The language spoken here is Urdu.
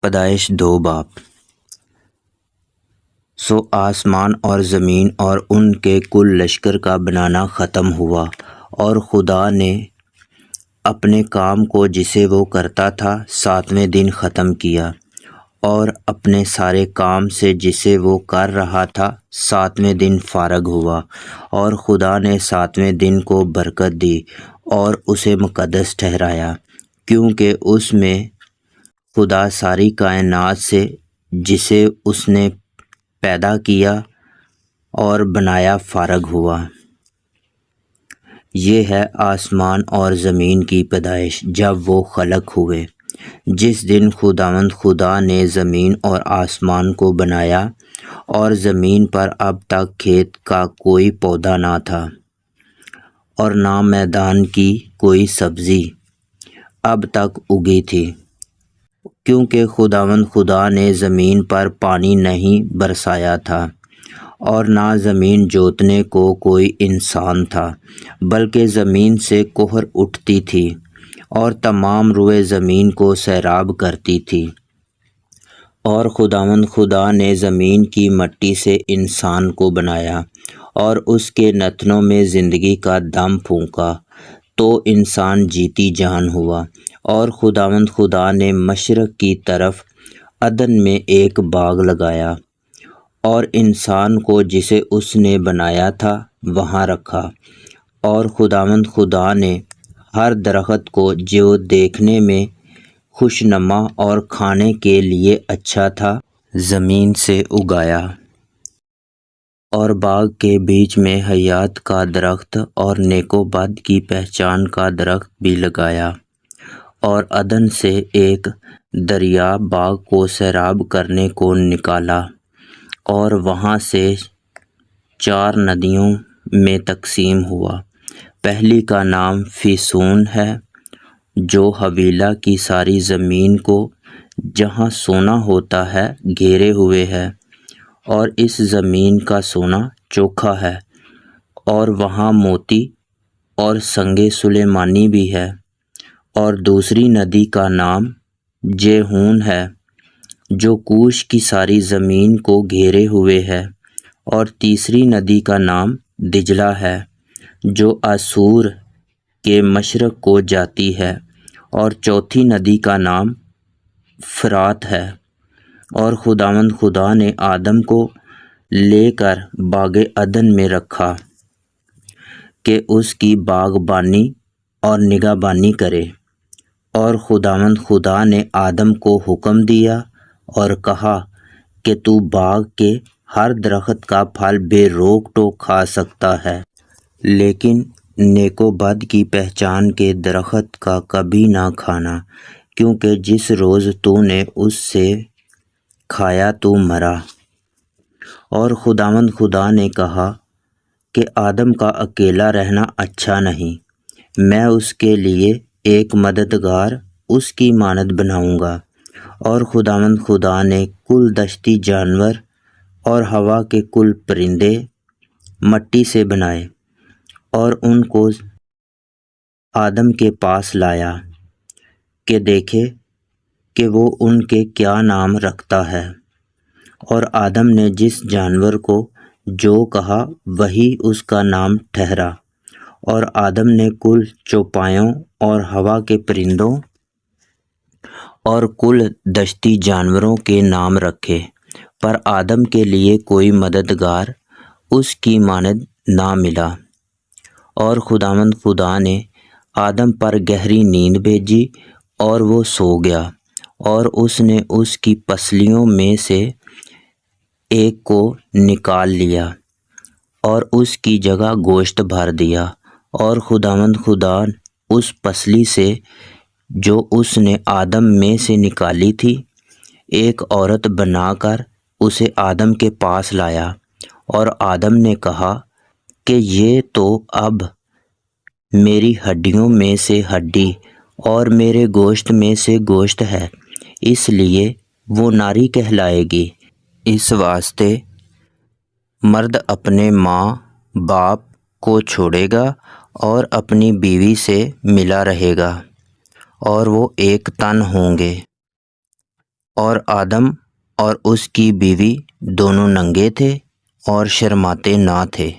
پیدائش 2 باب۔ سو آسمان اور زمین اور ان کے کل لشکر کا بنانا ختم ہوا، اور خدا نے اپنے کام کو جسے وہ کرتا تھا 7ویں دن ختم کیا، اور اپنے سارے کام سے جسے وہ کر رہا تھا 7ویں دن فارغ ہوا۔ اور خدا نے 7ویں دن کو برکت دی اور اسے مقدس ٹھہرایا، کیونکہ اس میں خدا ساری کائنات سے جسے اس نے پیدا کیا اور بنایا فارغ ہوا۔ یہ ہے آسمان اور زمین کی پیدائش جب وہ خلق ہوئے۔ جس دن خداوند خدا نے زمین اور آسمان کو بنایا، اور زمین پر اب تک کھیت کا کوئی پودا نہ تھا، اور نہ میدان کی کوئی سبزی اب تک اگی تھی، کیونکہ خداوند خدا نے زمین پر پانی نہیں برسایا تھا، اور نہ زمین جوتنے کو کوئی انسان تھا، بلکہ زمین سے کہر اٹھتی تھی اور تمام روئے زمین کو سیراب کرتی تھی۔ اور خداوند خدا نے زمین کی مٹی سے انسان کو بنایا، اور اس کے نتنوں میں زندگی کا دم پھونکا، تو انسان جیتی جان ہوا۔ اور خداوند خدا نے مشرق کی طرف عدن میں ایک باغ لگایا، اور انسان کو جسے اس نے بنایا تھا وہاں رکھا۔ اور خداوند خدا نے ہر درخت کو جو دیکھنے میں خوشنما اور کھانے کے لیے اچھا تھا زمین سے اگایا، اور باغ کے بیچ میں حیات کا درخت اور نیک و بد کی پہچان کا درخت بھی لگایا۔ اور عدن سے ایک دریا باغ کو سیراب کرنے کو نکالا، اور وہاں سے 4 ندیوں میں تقسیم ہوا۔ پہلی کا نام فیسون ہے، جو حویلا کی ساری زمین کو جہاں سونا ہوتا ہے گھیرے ہوئے ہے، اور اس زمین کا سونا چوکھا ہے، اور وہاں موتی اور سنگ سلیمانی بھی ہے۔ اور دوسری ندی کا نام جیہون ہے، جو کوش کی ساری زمین کو گھیرے ہوئے ہے۔ اور تیسری ندی کا نام دجلہ ہے، جو اسور کے مشرق کو جاتی ہے۔ اور چوتھی ندی کا نام فرات ہے۔ اور خداوند خدا نے آدم کو لے کر باغ عدن میں رکھا کہ اس کی باغبانی اور نگہبانی کرے۔ اور خداوند خدا نے آدم کو حکم دیا اور کہا کہ تو باغ کے ہر درخت کا پھل بے روک ٹوک کھا سکتا ہے، لیکن نیک و بد کی پہچان کے درخت کا کبھی نہ کھانا، کیونکہ جس روز تو نے اس سے کھایا تو مرا۔ اور خداوند خدا نے کہا کہ آدم کا اکیلا رہنا اچھا نہیں، میں اس کے لیے ایک مددگار اس کی مانند بناؤں گا۔ اور خداوند خدا نے کل دشتی جانور اور ہوا کے کل پرندے مٹی سے بنائے، اور ان کو آدم کے پاس لایا کہ دیکھے کہ وہ ان کے کیا نام رکھتا ہے۔ اور آدم نے جس جانور کو جو کہا وہی اس کا نام ٹھہرا۔ اور آدم نے کل چوپایوں اور ہوا کے پرندوں اور کل دشتی جانوروں کے نام رکھے، پر آدم کے لیے کوئی مددگار اس کی مانند نہ ملا۔ اور خداوند خدا نے آدم پر گہری نیند بھیجی، اور وہ سو گیا۔ اور اس نے اس کی پسلیوں میں سے ایک کو نکال لیا، اور اس کی جگہ گوشت بھر دیا۔ اور خداوند خدا اس پسلی سے جو اس نے آدم میں سے نکالی تھی ایک عورت بنا کر اسے آدم کے پاس لایا۔ اور آدم نے کہا کہ یہ تو اب میری ہڈیوں میں سے ہڈی اور میرے گوشت میں سے گوشت ہے، اس لیے وہ ناری کہلائے گی۔ اس واسطے مرد اپنے ماں باپ کو چھوڑے گا اور اپنی بیوی سے ملا رہے گا، اور وہ ایک تن ہوں گے۔ اور آدم اور اس کی بیوی دونوں ننگے تھے اور شرماتے نہ تھے۔